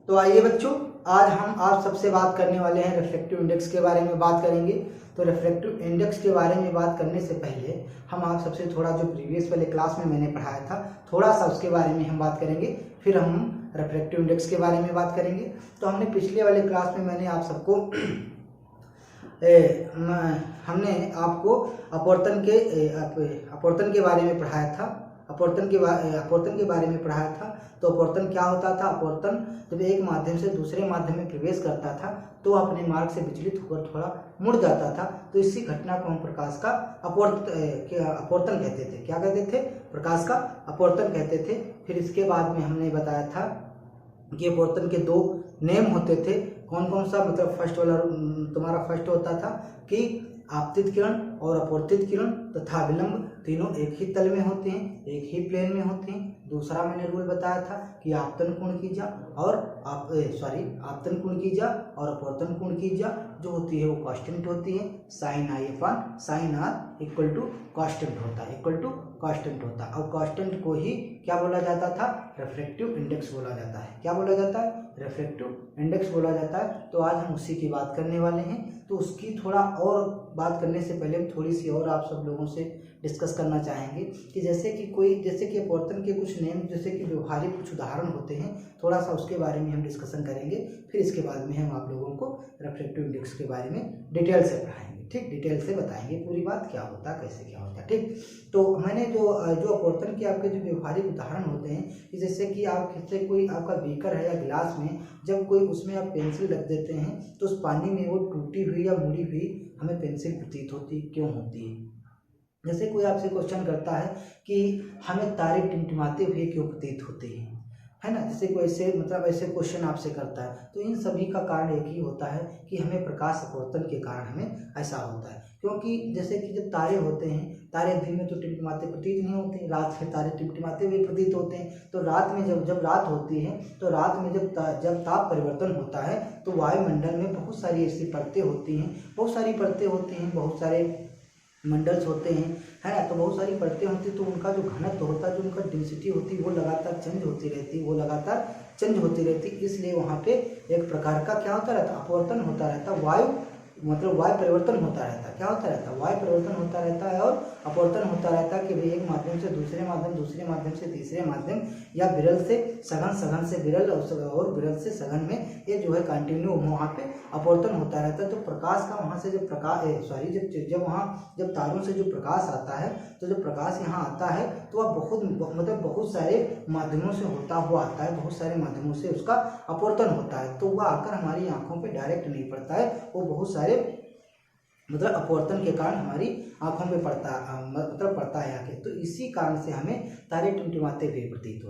तो आइए बच्चों, आज हम आप सबसे बात करने वाले हैं रिफ्रैक्टिव इंडेक्स के बारे में बात करेंगे। तो रिफ्रैक्टिव इंडेक्स के बारे में बात करने से पहले हम आप सबसे थोड़ा जो प्रीवियस वाले क्लास में मैंने पढ़ाया था थोड़ा सा उसके बारे में हम बात करेंगे, फिर हम रिफ्रैक्टिव इंडेक्स के बारे में बात करेंगे। तो हमने पिछले वाले क्लास में मैंने आप सबको हमने आपको अपवर्तन के बारे में पढ़ाया था। अपवर्तन के बारे में पढ़ाया था। तो अपवर्तन क्या होता था? अपवर्तन जब एक माध्यम से दूसरे माध्यम में प्रवेश करता था तो अपने मार्ग से विचलित होकर थोड़ा मुड़ जाता था। तो इसी घटना को हम प्रकाश का अपवर्तन कहते थे। क्या कहते थे? प्रकाश का अपवर्तन कहते थे। फिर इसके बाद में हमने बताया था कि अपवर्तन के दो नेम होते थे। कौन कौन सा? मतलब फर्स्ट वाला तुम्हारा फर्स्ट होता था कि आपतित किरण और अपवर्तित किरण तथा विलंब तीनों एक ही तल में होते हैं, एक ही प्लेन में होते हैं। दूसरा मैंने रूल बताया था कि आपतन कोण की जा और आपतन कोण की जा और अपवर्तन कोण की जा जो होती है वो कांस्टेंट होती है। Sine i upon sine r equal to constant होता है, और कांस्टेंट को ही क्या बोला जाता था? रिफ्रैक्टिव इंडेक्स बोला जाता है। क्या बोला जाता है? रिफ्रैक्टिव इंडेक्स बोला जाता है। तो आज हम उसी की बात करने वाले हैं। तो उसकी थोड़ा और बात करने से पहले हम थोड़ी सी और आप सब लोगों से डिस्कस करना चाहेंगे कि जैसे कि अपवर्तन के कुछ नेम, जैसे कि व्यवहारिक कुछ उदाहरण होते हैं, थोड़ा सा उसके बारे में हम डिस्कशन करेंगे। फिर इसके बाद में हम आप लोगों को रिफ्रैक्टिव इंडेक्स के बारे में डिटेल से पढ़ाएंगे। ठीक, डिटेल से बताएंगे पूरी बात क्या होता है, कैसे क्या होता है। ठीक, तो मैंने जो अपवर्तन के आपके जो व्यवहारिक उदाहरण होते हैं कि जैसे कि कोई आपका बीकर है या गिलास में जब कोई उसमें आप पेंसिल रख देते हैं तो उस पानी में वो टूटी हुई या मुड़ी हुई हमें पेंसिल प्रतीत होती क्यों होती है? जैसे कोई आपसे क्वेश्चन करता है कि हमें तारे टिमटिमाते हुए क्यों प्रतीत होते हैं, है ना। जैसे कोई ऐसे क्वेश्चन आपसे करता है तो इन सभी का कारण एक ही होता है कि हमें प्रकाश अपवर्तन के कारण हमें ऐसा होता है। क्योंकि जैसे कि जब तारे होते हैं, तारे दिन में तो टिमटिमाते प्रतीत नहीं होते, रात में तारे टिमटिमाते हुए प्रतीत होते हैं। तो रात में जब रात होती है तो रात में जब ताप परिवर्तन होता है तो वायुमंडल में बहुत सारी ऐसी परतें होती हैं, बहुत सारे मंडल्स होते हैं, है ना। तो बहुत सारी परतें होती तो उनका जो घनत्व होता है, जो उनका डेंसिटी होती है वो लगातार चेंज होती रहती। इसलिए वहाँ पे एक प्रकार का क्या होता रहता? अपवर्तन होता रहता। वायु परिवर्तन होता रहता है। क्या होता रहता है? वायु परिवर्तन होता रहता है और अपवर्तन होता रहता है कि भाई एक माध्यम से दूसरे माध्यम से तीसरे माध्यम या विरल से सघन, सघन से विरल और विरल से सघन में ये जो है कंटिन्यू वहाँ पे अपवर्तन होता रहता है। तो प्रकाश का वहाँ से जब जब तारों से जो प्रकाश आता है, तो जब प्रकाश यहाँ आता है तो वह बहुत सारे माध्यमों से होता हुआ आता है, बहुत सारे माध्यमों से उसका अपवर्तन होता है। तो वह आकर हमारी आंखों पे डायरेक्ट नहीं पड़ता है, वो बहुत सारे अपवर्तन के कारण हमारी आंखों में पड़ता है आके। तो इसी कारण से हमें तारे टिमटिमाते हुए प्रतीत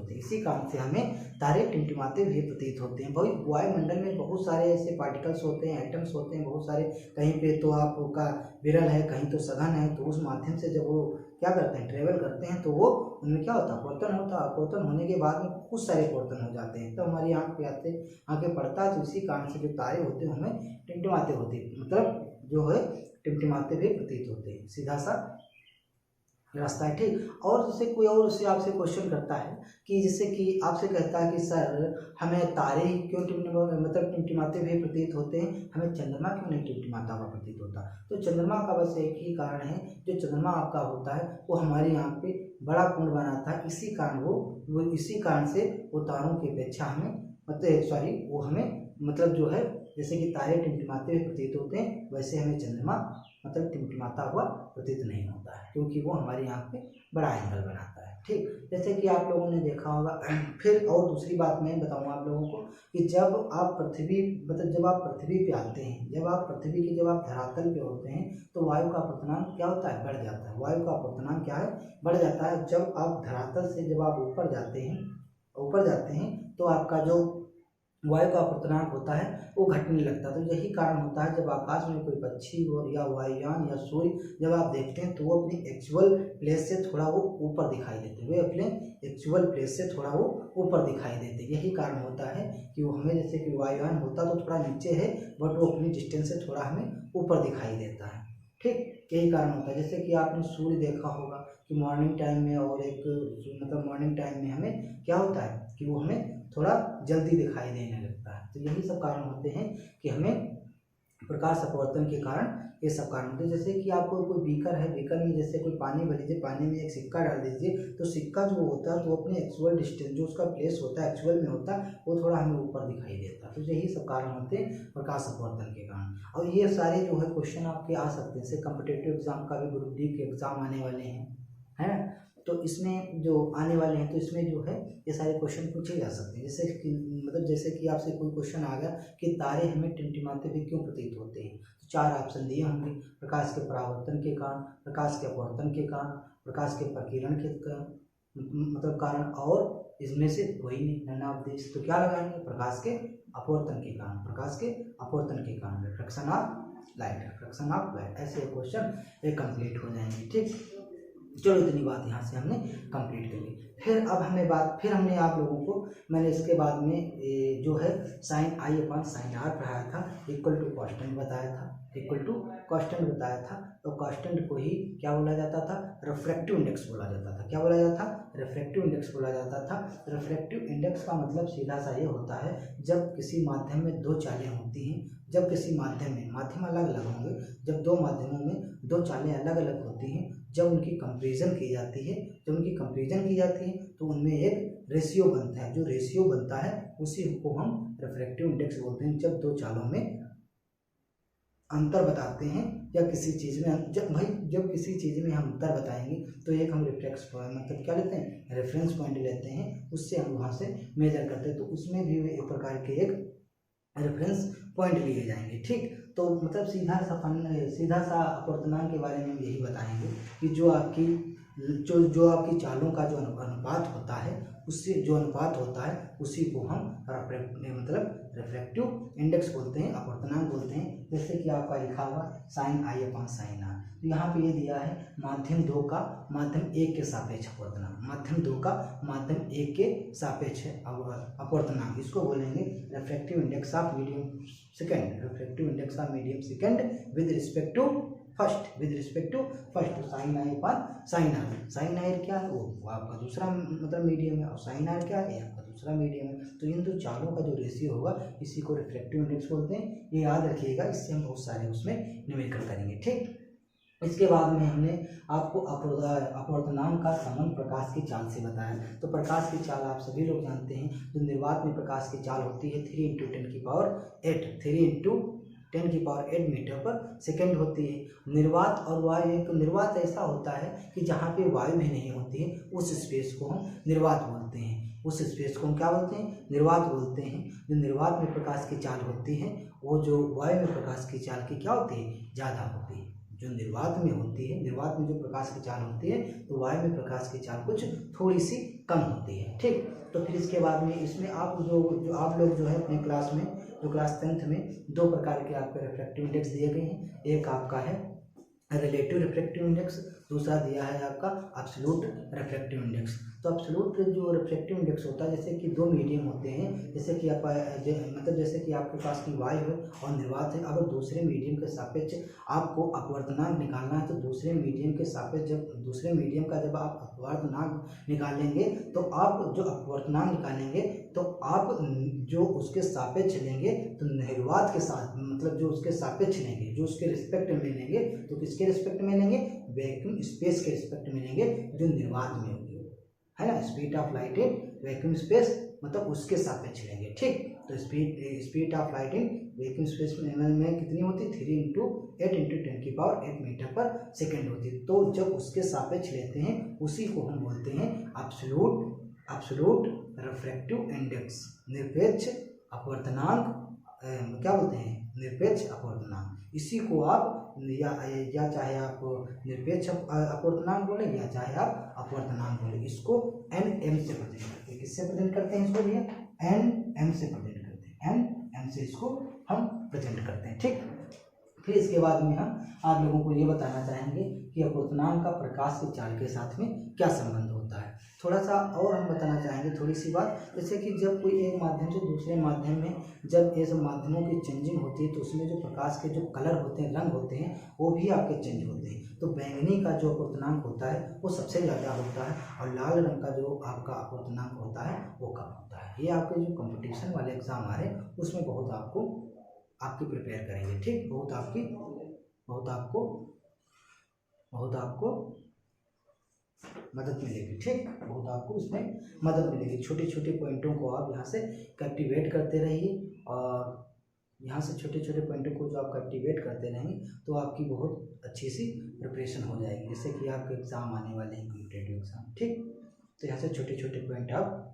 होते हैं। भाई वायुमंडल में बहुत सारे ऐसे पार्टिकल्स होते हैं, एटम्स होते हैं, बहुत सारे। कहीं पे तो आपका विरल है, कहीं तो सघन है। तो उस माध्यम से जब वो क्या करते हैं, ट्रेवल करते हैं, तो वो उनमें क्या होता है? अपवर्तन होता है। अपवर्तन होने के बाद में बहुत सारे अपवर्तन हो जाते हैं, तो हमारी आंखें पड़ता है। तो इसी कारण से जो तारे होते हैं हमें टिमटिमाते होते हैं, मतलब जो है टिमटिमाते हुए प्रतीत होते हैं। सीधा सा रास्ता है। ठीक, और जैसे कोई और उससे आपसे क्वेश्चन करता है कि जैसे कि आपसे कहता है कि सर हमें तारे क्यों टिमटिमाते हुए प्रतीत होते हैं, हमें चंद्रमा क्यों नहीं टिमटिमाता हुआ प्रतीत होता? तो चंद्रमा का बस एक ही कारण है, जो चंद्रमा आपका होता है वो हमारी आँख पे बड़ा कुंड बनाता है। इसी कारण से वो तारों की अपेक्षा हमें जो है जैसे कि तारे टिमटिमाते हुए प्रतीत होते हैं, वैसे हमें चंद्रमा टिमटिमाता हुआ प्रतीत नहीं होता है, क्योंकि वो हमारी आंख पे बड़ा एंगल बनाता है। ठीक, जैसे कि आप लोगों ने देखा होगा। फिर और दूसरी बात मैं बताऊंगा आप लोगों को कि जब आप पृथ्वी पे आते हैं, जब आप धरातल पे होते हैं तो वायु का अपवर्तनांक क्या होता है? बढ़ जाता है। वायु का अपवर्तनांक क्या है? बढ़ जाता है। जब आप धरातल से ऊपर जाते हैं तो आपका जो वायु का अपवर्तनांक होता है वो घटने लगता है। तो यही कारण होता है जब आकाश में कोई पक्षी या वायुयान या सूर्य जब आप देखते हैं तो वो अपनी एक्चुअल प्लेस से थोड़ा वो ऊपर दिखाई देते। यही कारण होता है कि वो हमें, जैसे कि वायुयान होता तो थोड़ा नीचे है, बट वो अपनी डिस्टेंस से थोड़ा हमें ऊपर दिखाई देता है। ठीक, यही कारण होता है। जैसे कि आपने सूर्य देखा होगा कि मॉर्निंग टाइम में और एक मतलब मॉर्निंग टाइम में हमें क्या होता है कि वो हमें थोड़ा जल्दी दिखाई देने लगता है। तो यही सब कारण होते हैं कि हमें प्रकाश अपवर्तन के कारण ये सब कारण होते हैं। जैसे कि आपको कोई बीकर है, बीकर में जैसे कोई पानी भर लीजिए, पानी में एक सिक्का डाल दीजिए, तो सिक्का जो होता है तो अपने एक्चुअल डिस्टेंस जो उसका प्लेस होता है एक्चुअल में होता है वो थोड़ा हमें ऊपर दिखाई देता है। तो यही सब कारण होते हैं प्रकाश अपवर्तन के कारण। और ये सारे जो है क्वेश्चन आपके आ सकते हैं। जैसे कॉम्पिटिटिव एग्जाम का भी ग्रुप डी के एग्जाम आने वाले हैं, है ना, तो इसमें जो आने वाले हैं तो इसमें जो है ये सारे क्वेश्चन पूछे जा सकते हैं। जैसे कि मतलब जैसे कि आपसे कोई क्वेश्चन आ गया कि तारे हमें टिमटिमाते हुए क्यों प्रतीत होते हैं, तो 4 ऑप्शन दिए होंगे। प्रकाश के परावर्तन के कारण, प्रकाश के अपवर्तन के कारण, प्रकाश के प्रकीर्णन के मतलब कारण, और इसमें से कोई नहीं, नन ऑफ दिस। तो क्या लगाएंगे, प्रकाश के अपवर्तन के कारण, प्रकाश के अपवर्तन के कारण, refraction of light, refraction of light. ऐसे क्वेश्चन ये कंप्लीट हो जाएंगे। ठीक, चलो इतनी बात यहाँ से हमने कंप्लीट कर ली। फिर अब हमने आप लोगों को मैंने इसके बाद में जो है साइन आई अपॉन साइन आर पढ़ाया था, इक्वल टू कांस्टेंट बताया था, इक्वल टू कांस्टेंट बताया था। तो कांस्टेंट को ही क्या बोला जाता था, रिफ्रैक्टिव इंडेक्स बोला जाता था। क्या बोला जाता था, रिफ्रैक्टिव इंडेक्स बोला जाता था। रिफ्रैक्टिव इंडेक्स का मतलब सीधा सा ये होता है जब किसी माध्यम में 2 चालें होती हैं, जब किसी माध्यम अलग अलग होंगे, जब 2 माध्यमों में 2 चालें अलग अलग होती हैं, जब उनकी कंपैरिजन की जाती है, तो उनमें एक रेशियो बनता है। जो रेशियो बनता है उसी को हम रिफ्रैक्टिव इंडेक्स बोलते हैं। जब 2 चालों में अंतर बताते हैं या किसी चीज़ में जब किसी चीज़ में हम अंतर बताएंगे तो एक हम रिफ्लेक्स मतलब क्या लेते हैं, रेफरेंस पॉइंट लेते हैं, उससे हम वहाँ से मेजर करते हैं। तो उसमें भी एक प्रकार के एक रेफरेंस पॉइंट लिए जाएंगे। ठीक, तो मतलब सीधा सा अपवर्तनांक के बारे में हम यही बताएंगे कि जो आपकी चालों का जो अनुपात होता है, उससे जो अनुपात होता है उसी को हम मतलब रिफ्रैक्टिव इंडेक्स बोलते हैं, अपवर्तनांक बोलते हैं। जैसे कि आपका लिखा हुआ साइन आई अपॉन साइन आर, तो यहाँ पे ये दिया है माध्यम 2 का माध्यम 1 के सापेक्ष अपवर्तनांक, माध्यम 2 का माध्यम 1 के सापेक्ष अपवर्तनांक, इसको बोलेंगे refractive index of medium second, refractive index of medium second with respect to first. तो sine I upon sine R, sine I क्या है वो आपका दूसरा मतलब मीडियम है, और साइन आर क्या है आपका दूसरा मीडियम है। तो इन 2 चालों का जो रेशियो होगा इसी को रिफ्रैक्टिव इंडेक्स बोलते हैं। ये याद रखिएगा, इससे हम बहुत सारे उसमें न्यूमेरिकल करेंगे। ठीक, इसके बाद में हमने आपको अपवर्तनांक का संबंध प्रकाश की चाल से बताया। तो प्रकाश की चाल आप सभी लोग जानते हैं, जो निर्वात में प्रकाश की चाल होती है 3 × 10 की पावर 8 मीटर पर सेकेंड होती है। निर्वात और वायु, एक निर्वात ऐसा होता है कि जहाँ पे वायु भी नहीं होती है, उस स्पेस को हम निर्वात बोलते हैं। उस स्पेस को हम क्या बोलते हैं, निर्वात बोलते हैं। जो निर्वात में प्रकाश की चाल होती है वो जो वायु में प्रकाश की चाल की क्या होती है, ज़्यादा होती है। जो निर्वात में होती है, निर्वात में जो प्रकाश की चाल होती है, तो वायु में प्रकाश की चाल कुछ थोड़ी सी कम होती है। ठीक, तो फिर इसके बाद में इसमें आप जो आप लोग जो है अपने क्लास में जो क्लास 10th में 2 प्रकार के आपके रिफ्रैक्टिव इंडेक्स दिए गए हैं। एक आपका है रिलेटिव रिफ्रैक्टिव इंडेक्स, दूसरा दिया है आपका एब्सोल्यूट रिफ्रैक्टिव इंडेक्स। तो एब्सोल्यूट जो रिफ्रैक्टिव इंडेक्स होता है, जैसे कि 2 मीडियम होते हैं, जैसे कि जैसे कि आपके पास की वायु है और निर्वात है, अगर दूसरे मीडियम के सापेक्ष आपको अपवर्तनांक निकालना है, तो दूसरे मीडियम के सापेक्ष जब दूसरे मीडियम का जब आप अपवर्तनांक निकालेंगे तो आप जो अपवर्तनांक निकालेंगे तो आप जो उसके सापेक्ष लेंगे तो निर्वात के साथ मतलब जो उसके सापेक्ष लेंगे, जो उसके रिस्पेक्ट में लेंगे, तो किसके रिस्पेक्ट में लेंगे, वैक्यूम स्पेस के रिस्पेक्ट में लेंगे जो निर्वात में होगी, है ना। Speed of light in vacuum space मतलब उसके सापेक्ष लेंगे। ठीक, तो speed of light in vacuum space में कितनी होती है, 3 × 8 × 10 की पावर 8 मीटर पर सेकेंड होती है। तो जब उसके सापेक्ष लेते हैं उसी को हम बोलते हैं एब्सोल्यूट रिफ्रैक्टिव इंडेक्स, निरपेक्ष अपवर्तनांक। क्या बोलते हैं, निरपेक्ष अपवर्तनांक। इसी को आप या चाहे आप निरपेक्ष अपवर्तनांक बोले या चाहे आप अपवर्तनांक बोले, इसको NM से प्रेजेंट करते हैं। किससे प्रेजेंट करते हैं इसको भैया, NM से प्रेजेंट करते हैं, NM से इसको हम प्रेजेंट करते हैं। ठीक, फिर इसके बाद में हम आप लोगों को ये बताना चाहेंगे कि अपवर्तनांक का प्रकाश की चाल के साथ में क्या संबंध होता है। होता है। थोड़ा सा और हम बताना चाहेंगे थोड़ी सी बात, जैसे कि जब कोई एक माध्यम से दूसरे माध्यम में जब ये सब माध्यमों की चेंजिंग होती है तो उसमें जो प्रकाश के जो कलर होते हैं, रंग होते हैं, वो भी आपके चेंज होते हैं। तो बैंगनी का जो अपवर्तनांक होता है वो सबसे ज़्यादा होता है और लाल रंग का जो आपका अपवर्तनांक होता है वो कम होता है। ये आपके जो कंपटीशन वाले एग्जाम आ रहे हैं उसमें बहुत आपकी प्रिपेयर करेंगे, ठीक, बहुत आपको मदद मिलेगी, ठीक, बहुत आपको उसमें मदद मिलेगी। छोटे छोटे पॉइंटों को आप यहाँ से कैप्टिवेट करते रहिए और यहाँ से छोटे छोटे पॉइंटों को जो आप कैप्टिवेट करते रहेंगे तो आपकी बहुत अच्छी सी प्रिपरेशन हो जाएगी, जैसे कि आपके एग्ज़ाम आने वाले हैं कॉम्पिटिटिव एग्ज़ाम, ठीक। तो यहाँ से छोटे छोटे पॉइंट आप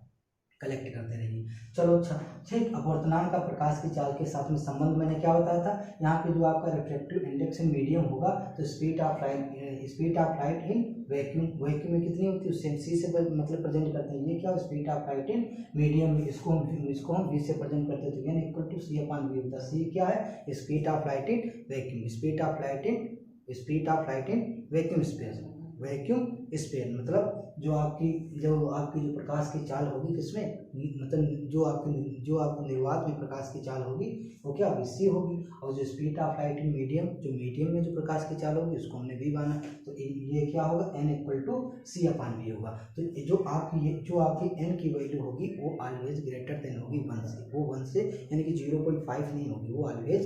कलेक्ट करते रहिए। चलो अच्छा, ठीक। अपवर्तनांक का प्रकाश की चाल के साथ में संबंध मैंने क्या बताया था, यहाँ पे जो आपका रिफ्रैक्टिव इंडेक्स मीडियम होगा तो speed of light in vacuum में कितनी होती है, उससे सी से मतलब प्रेजेंट करते हैं। ये क्या speed of light in medium में, इसको हम वी से प्रेजेंट करते हैं, तो यानी equal to C upon V होता है। सी क्या है, speed of light in vacuum, speed of light in vacuum space मतलब जो आपकी जो प्रकाश की चाल होगी किसमें, मतलब जो आपको निर्वात में प्रकाश की चाल होगी वो क्या होगी, सी होगी। और जो speed of light in medium में जो प्रकाश की चाल होगी उसको हमने वी माना, तो ये क्या होगा, n equal to C upon v होगा। तो जो आपकी n की वैल्यू होगी वो ऑलवेज ग्रेटर देन होगी 1 से, वो 1 से यानी कि 0.5 नहीं होगी, वो ऑलवेज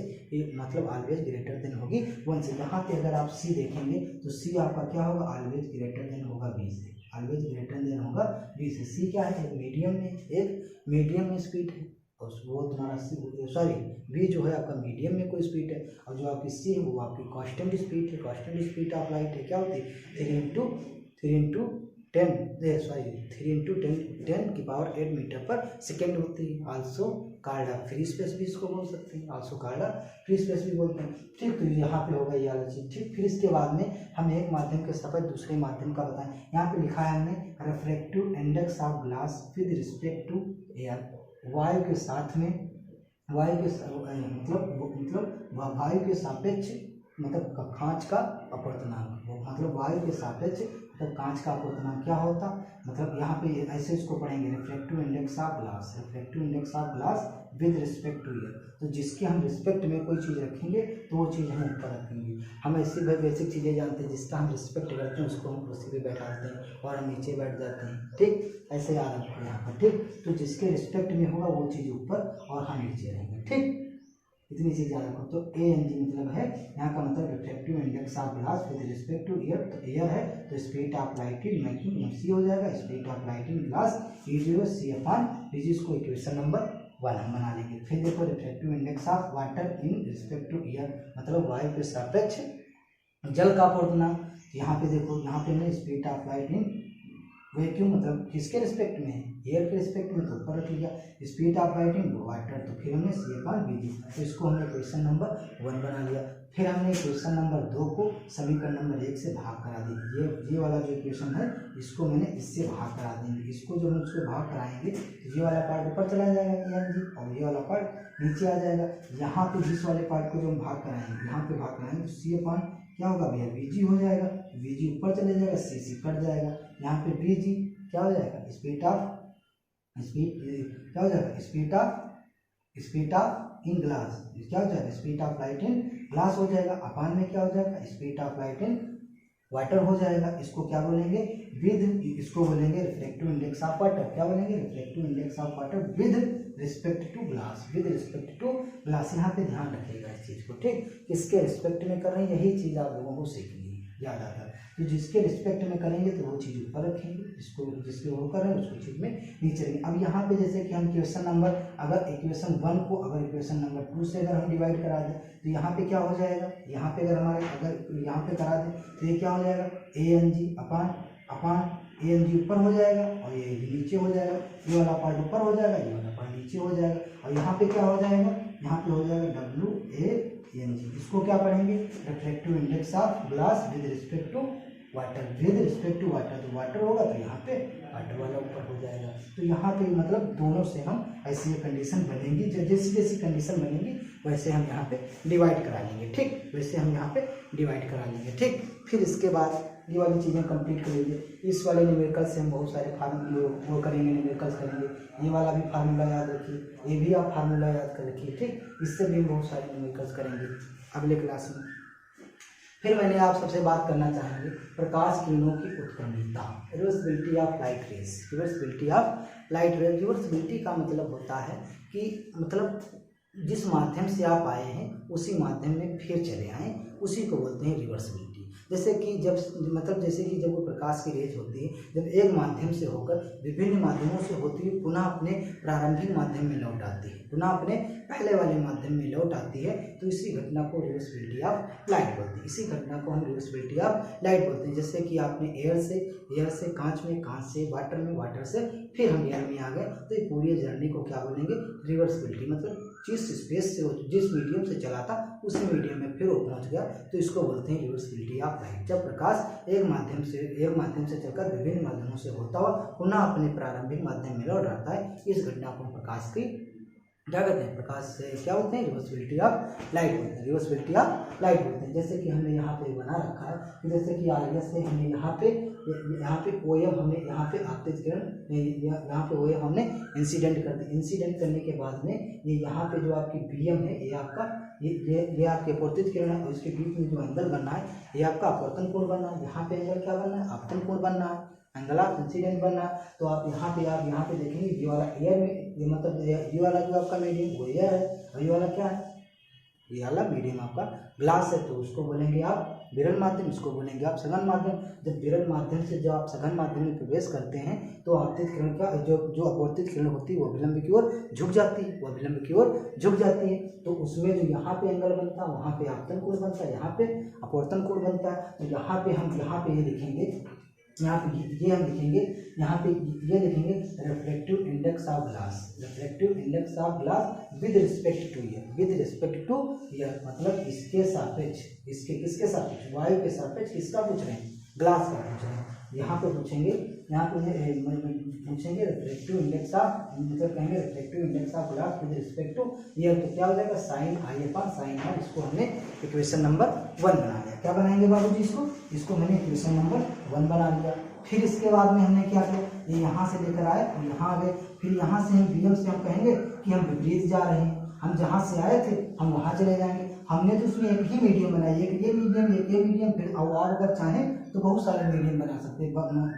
ग्रेटर देन होगी 1 से। यहाँ पे अगर आप सी देखेंगे तो सी आपका क्या होगा, ऑलवेज ग्रेटर देन होगा वी से, ऑलवेज ग्रेटर देन होगा वी से। सी क्या है, एक मीडियम में स्पीड है और वो तुम्हारा वी जो है आपका मीडियम में कोई स्पीड है, और जो आपकी सी है वो आपकी कांस्टेंट स्पीड है, कांस्टेंट स्पीड ऑफ लाइट है, क्या होती है 3 इंटू 10 की पावर 8 मीटर पर सेकेंड होती है। आल्सो कॉल्ड फ्री स्पेस भी इसको बोल सकते हैं, आल्सो कॉल्ड फ्री स्पेस भी बोलते हैं, ठीक। तो यहाँ पे होगा ये वाला चीज, ठीक। फिर इसके बाद में हम एक माध्यम के सापेक्ष दूसरे माध्यम का बताएं। यहाँ पे लिखा है हमने refractive index of glass with respect to air, वायु के सापेक्ष मतलब कांच का अपवर्तनांक, मतलब वायु के सापेक्ष मतलब कांच का अपवर्तनांक क्या होता, मतलब यहाँ पे ऐसे इसको पढ़ेंगे, refractive index of glass with respect to air. तो जिसके हम रिस्पेक्ट में कोई चीज़ रखेंगे तो वो चीज़ हम ऊपर रखेंगे। हम ऐसी बेसिक चीज़ें जानते हैं, जिसका हम रिस्पेक्ट करते हैं उसको हम कुर्सी पे बैठाते हैं और हम नीचे बैठ जाते हैं, ठीक। ऐसे याद रखो यहाँ पर, ठीक। तो जिसके रिस्पेक्ट में होगा वो चीज़ ऊपर और हम नीचे रहेंगे, ठीक। इतनी चीज याद रखो। तो ANG मतलब है, यहाँ का मतलब refractive index of glass with respect to air, तो एयर है तो speed of light in vacuum MC हो जाएगा, speed of light in glass E0 C upon VG, इसको इक्वेशन नंबर 1 हम बना लेंगे। फिर देखो refractive index of water in respect to air, मतलब वायु के सापेक्ष जल का अपवर्तनांक। यहाँ पे देखो, यहाँ पे हमने speed of light in vacuum मतलब किसके रिस्पेक्ट में है, एयर के रिस्पेक्ट में, तो ऊपर रख लिया। Speed of light in water, तो फिर हमने C अपॉन VG, तो इसको हमने क्वेश्चन नंबर 1 बना लिया। फिर हमने क्वेश्चन नंबर 2 को समीकरण नंबर 1 से भाग करा दी। ये वाला जो इक्वेशन है इसको मैंने इससे भाग करा देंगे, इसको जब हम उससे भाग कराएंगे तो ये वाला पार्ट ऊपर चला जाएगा ANG और ये वाला पार्ट नीचे आ जाएगा। यहाँ पे जिस वाले पार्ट को जो हम भाग कराएंगे, यहाँ पे भाग कराएंगे तो C अपॉन क्या होगा भैया, VG हो जाएगा, VG ऊपर चले जाएगा, C कट जाएगा। यहाँ पे VG क्या हो जाएगा, स्पीड ऑफ इन ग्लास, क्या हो जाएगा, speed of light in glass हो जाएगा। अपान में क्या हो जाएगा, speed of light in water हो जाएगा। इसको क्या बोलेंगे, इसको बोलेंगे रिफ्रैक्टिव इंडेक्स ऑफ वाटर, क्या बोलेंगे, refractive index of water with respect to glass. यहाँ पे ध्यान रखिएगा इस चीज को, ठीक। किसके रिस्पेक्ट में कर रहे हैं, यही चीज आप लोगों को सीखनी है, याद आता है। तो जिसके रिस्पेक्ट में करेंगे तो वो चीज़ ऊपर रखेंगे, जिसके वो कर रहे हैं उसको चीज़ में नीचे रखेंगे। अब यहाँ पे जैसे कि हम क्वेश्चन नंबर अगर इक्वेशन 1 को अगर इक्वेशन नंबर 2 से अगर हम डिवाइड करा दें तो यहाँ पे क्या हो जाएगा, यहाँ पे अगर यहाँ पे करा दें तो ये क्या हो जाएगा, ANG अपान ANG ऊपर हो जाएगा और ये नीचे हो जाएगा, ये वाला पार्ट ऊपर हो जाएगा, ये वाला पार्ट नीचे हो जाएगा। और यहाँ पे क्या हो जाएगा, यहाँ पे हो जाएगा WANG। इसको क्या पढ़ेंगे, refractive index of glass with respect to water, तो वाटर होगा तो यहाँ पे वाटर वाला ऊपर हो जाएगा। तो यहाँ पे मतलब दोनों से हम ऐसी कंडीशन बनेगी, जैसी कंडीशन बनेगी वैसे हम यहाँ पे डिवाइड करा लेंगे, ठीक, वैसे हम यहाँ पे डिवाइड करा लेंगे, ठीक। फिर इसके बाद ये वाली चीज़ें कंप्लीट कर लीजिए। इस वाले न्यूमेरिकल से हम बहुत सारे फार्मूले वो करेंगे, न्यूमेरिकल्स करेंगे। ये वाला भी फार्मूला याद रखिए, ये भी आप फार्मूला याद कर रखिए, ठीक। इससे भी हम बहुत सारे न्यूमेरिकल्स करेंगे अगले क्लास में। फिर मैंने आप सबसे बात करना चाहेंगे प्रकाश किरणों की उत्क्रमणीयता, reversibility of light rays. Reversibility of light rays, reversibility का मतलब होता है कि मतलब जिस माध्यम से आप आए हैं उसी माध्यम में फिर चले आए, उसी को बोलते हैं रिवर्सिबिलिटी। जैसे कि जब वो प्रकाश की रेज होती है, जब एक माध्यम से होकर विभिन्न माध्यमों से होती हुई पुनः अपने प्रारंभिक माध्यम में लौट आती है, पुनः अपने पहले वाले माध्यम में लौट आती है, तो इसी घटना को रिवर्सिबिलिटी ऑफ लाइट बोलते हैं। इसी घटना को हम रिवर्सिबिलिटी ऑफ लाइट बोलते हैं। जैसे कि आपने एयर से कांच में, कांच से वाटर में, वाटर से फिर हम एयर में आ गए, तो ये पूरी जर्नी को क्या बोलेंगे? रिवर्सिबिलिटी। मतलब जिस स्पेस से, जिस मीडियम से चला था उसी मीडियम में फिर वो पहुंच गया, तो इसको बोलते हैं रिवर्सिबिलिटी ऑफ लाइट। जब प्रकाश एक माध्यम से चलकर विभिन्न माध्यमों से होता हुआ पुनः अपने प्रारंभिक माध्यम में लौट आता है, इस घटना को प्रकाश की क्या कहते हैं? प्रकाश से क्या बोलते हैं? रिवर्सिबिलिटी ऑफ लाइट बोलते हैं, रिवर्सिबिलिटी ऑफ लाइट बोलते हैं। जैसे कि हमने यहाँ पे बना रखा है कि जैसे कि आरएस से हमने यहाँ पे ओएम हमने यहाँ पे आपतित किरण, यहाँ पे ओएम हमने इंसिडेंट कर दी। इंसिडेंट करने के बाद में ये यहाँ पे जो आपकी बीएम है, ये आपका ये आपके अपवर्तित किरण है, और इसके बीच में जो एंगल बनना है ये आपका अपवर्तन कोण बनना है। यहाँ पे एंगल क्या बनना है? आपतन कोण बनना है, एंगल ऑफ इंसिडेंट बनना है। तो आप यहाँ पे देखेंगे ये वाला एयर में, ये मतलब ये वाला जो आपका मीडियम वो एयर है, और ये वाला क्या है? ये वाला मीडियम आपका ग्लास है, तो उसको बोलेंगे आप विरल माध्यम, इसको बोलेंगे आप सघन माध्यम। जब विरल माध्यम से जब आप सघन माध्यम में प्रवेश करते हैं तो आपतित किरण का जो अपवर्तित किरण होती है वो विलंब की ओर झुक जाती है, तो उसमें जो यहाँ पे एंगल बनता है वहाँ पे आपतन कोण बनता है, यहाँ पे अपवर्तन कोण बनता है। तो यहाँ पे ये लिखेंगे, यहाँ पे ये हम लिखेंगे, यहाँ पे ये लिखेंगे reflective index of glass, reflective index of glass with respect to year, मतलब इसके सापेक्ष, किसके सापेक्ष? वायु के सापेक्ष किसका पूछ रहे हैं? ग्लास का पूछ रहे हैं। यहाँ पे पूछेंगे रिफ्लेक्टिव इंडेक्स ऑफ, मतलब कहेंगे reflective index of glass with respect to air, तो क्या हो जाएगा? साइन आई अपॉन साइन आर। इसको हमने इक्वेशन नंबर 1 बना लिया। क्या बनाएंगे बाबूजी? इसको मैंने इक्वेशन नंबर 1 बना लिया। फिर इसके बाद में हमने क्या किया? ये यहाँ से लेकर आए, यहाँ आ गए, फिर यहाँ से हम बीएम से हम कहेंगे कि हम विपरीत जा रहे हैं, हम जहाँ से आए थे हम वहाँ चले जाएंगे। हमने तो उसमें एक ही मीडियम बनाई, एक ये मीडियम, फिर और अगर चाहें तो बहुत सारे मीडियम बना सकते हैं,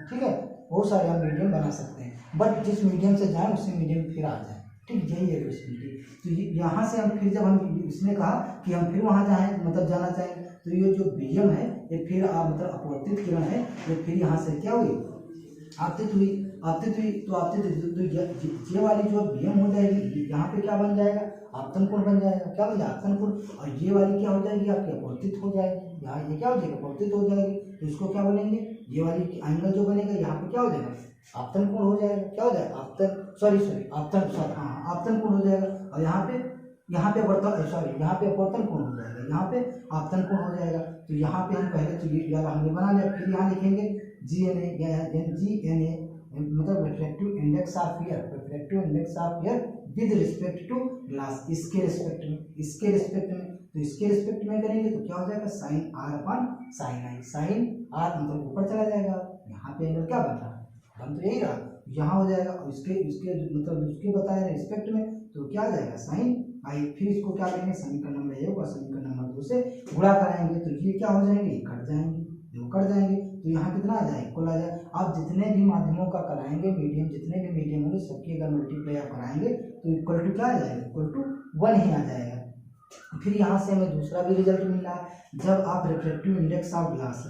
ठीक है, बहुत सारे आप मीडियम बना सकते हैं, बट जिस मीडियम से जाएं उसी मीडियम फिर आ जाए, ठीक, यही है रिवर्सिबिलिटी। तो यहाँ से हम फिर जब हम इसने कहा कि हम फिर वहाँ जाएँ, मतलब जाना चाहेंगे, तो ये जो बीएम है ये फिर मतलब अपवर्तित किरण है, ये फिर यहाँ से क्या हुई? आपतित हुई। तो ये वाली जो बीएम हो जाएगी, यहाँ पे क्या बन जाएगा? आपतन कोण बन जाएगा। क्या बन जाएगा? आपतन कोण। और ये वाली क्या हो जाएगी? आपकी अपवर्तित हो जाएगी। यहाँ ये क्या हो जाएगा? अपवर्तित हो जाएगी। तो इसको क्या बोलेंगे? ये वाली एंगल जो बनेगा यहाँ पे क्या हो जाएगा? आपतन कोण हो जाएगा। क्या हो जाएगा? आपतन कोण हो जाएगा। और यहाँ पे अपवर्तन कोण हो जाएगा, यहाँ पे आपतन कोण हो जाएगा। तो यहाँ पे हम पहले तो ये वाला हमने बना लिया, फिर यहाँ लिखेंगे GNA, मतलब reflective index of air with respect to glass, इसके रिस्पेक्ट में। तो इसके रिस्पेक्ट में करेंगे तो क्या हो जाएगा? Sine r upon sine i. Sine r मतलब ऊपर चला जाएगा, यहाँ पे एंगल क्या बन रहा है? बन तो यही रहा, यहाँ हो जाएगा। और इसके मतलब उसके बताया रिस्पेक्ट में, तो क्या आ जाएगा? साइन आई। फिर इसको क्या करेंगे? समीकरण नंबर 1 और समीकरण नंबर 2 से गुणा कराएंगे, तो ये क्या हो जाएंगे? कट जाएंगे। तो यहाँ कितना आ जाए? इक्वल आ जाए। आप जितने भी माध्यमों का कराएंगे मीडियम, जितने भी मीडियम होंगे सबकी अगर मल्टीप्लाई आप कराएंगे तो इक्वल टू क्या आ जाएगा? इक्वल टू 1 ही आ जाएगा। फिर यहाँ से हमें दूसरा भी रिजल्ट मिला। जब आप रिफ्लेक्टिव इंडेक्स ऑफ ग्लास,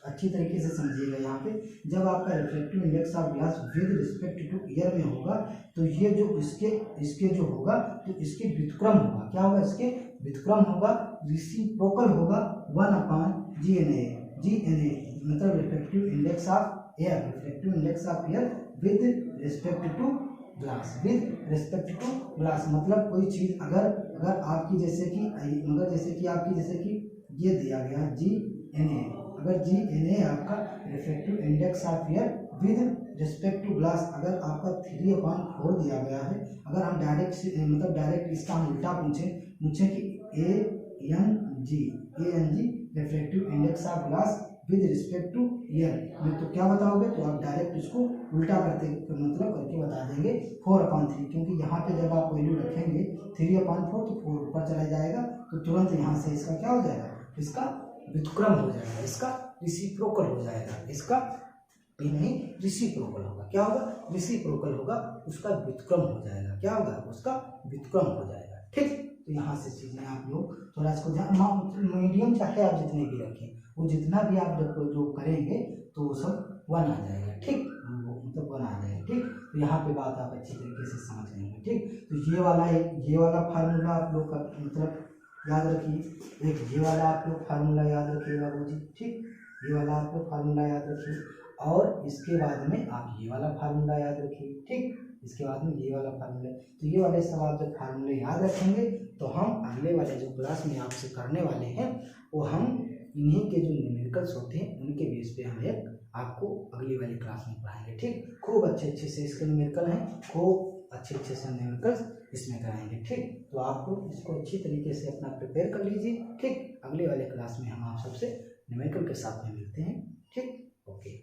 अच्छी तरीके से समझिएगा यहाँ पे, जब आपका reflective index of glass with respect to year में होगा, तो ये जो इसके जो होगा, तो इसके व्युत्क्रम होगा। क्या होगा? इसके व्युत्क्रम होगा, रेसिप्रोकल होगा 1 अपॉन GNA, मतलब reflective index of air with respect to glass, मतलब कोई चीज अगर आपकी जैसे कि ये दिया गया GNA, अगर GNA आपका reflective index of air with respect to glass अगर आपका 3/4 दिया गया है, अगर हम डायरेक्ट इसका हम उल्टा पूछें कि ANG reflective index of glass with respect to year में तो क्या बताओगे, तो आप डायरेक्ट इसको उल्टा करते मतलब करके बता देंगे 4/3, क्योंकि यहाँ पे जब आप वैल्यू रखेंगे 3/4 तो 4 ऊपर चला जाएगा, तो तुरंत यहाँ से इसका क्या हो जाएगा, इसका व्युत्क्रम हो जाएगा, इसका रिसिप्रोकल हो जाएगा, इसका भी नहीं रिसिप्रोकल होगा, क्या होगा, रिसिप्रोकल होगा, उसका व्युत्क्रम हो जाएगा, क्या होगा, उसका व्युत्क्रम हो जाएगा। ठीक, तो यहाँ से चीजें आप लोग थोड़ा इसको मीडियम चाहे आप जितने भी रखें, वो जितना भी आप जब जो करेंगे तो वो सब 1 आ जाएगा। ठीक, मतलब 1 आ जाएगा। ठीक, तो यहाँ पे बात आप अच्छी तरीके से समझ लेंगे। ठीक, तो ये वाला फार्मूला आप लोग का मतलब याद रखिए, एक ये वाला आप लोग फार्मूला याद रखिएगा बाबूजी। ठीक, ये वाला आप लोग फार्मूला याद रखिए, और इसके बाद में आप ये वाला फार्मूला याद रखिए। ठीक, इसके बाद में ये वाला फार्मूला, तो ये वाले सब आप जब फार्मूले याद रखेंगे तो हम अगले वाले जो क्लास में आपसे करने वाले हैं वो हम इन्हीं के जो न्यूमेरिकल्स होते हैं उनके बेस पे हम एक आपको अगली वाली क्लास में पढ़ाएंगे। ठीक, खूब अच्छे से इसके न्यूमेरिकल हैं, खूब अच्छे से न्यूमेरिकल्स इसमें कराएंगे। ठीक, तो आप लोग इसको अच्छी तरीके से अपना प्रिपेयर कर लीजिए। ठीक, अगले वाले क्लास में हम आप सबसे न्यूमेरिकल के साथ में मिलते हैं। ठीक, ओके।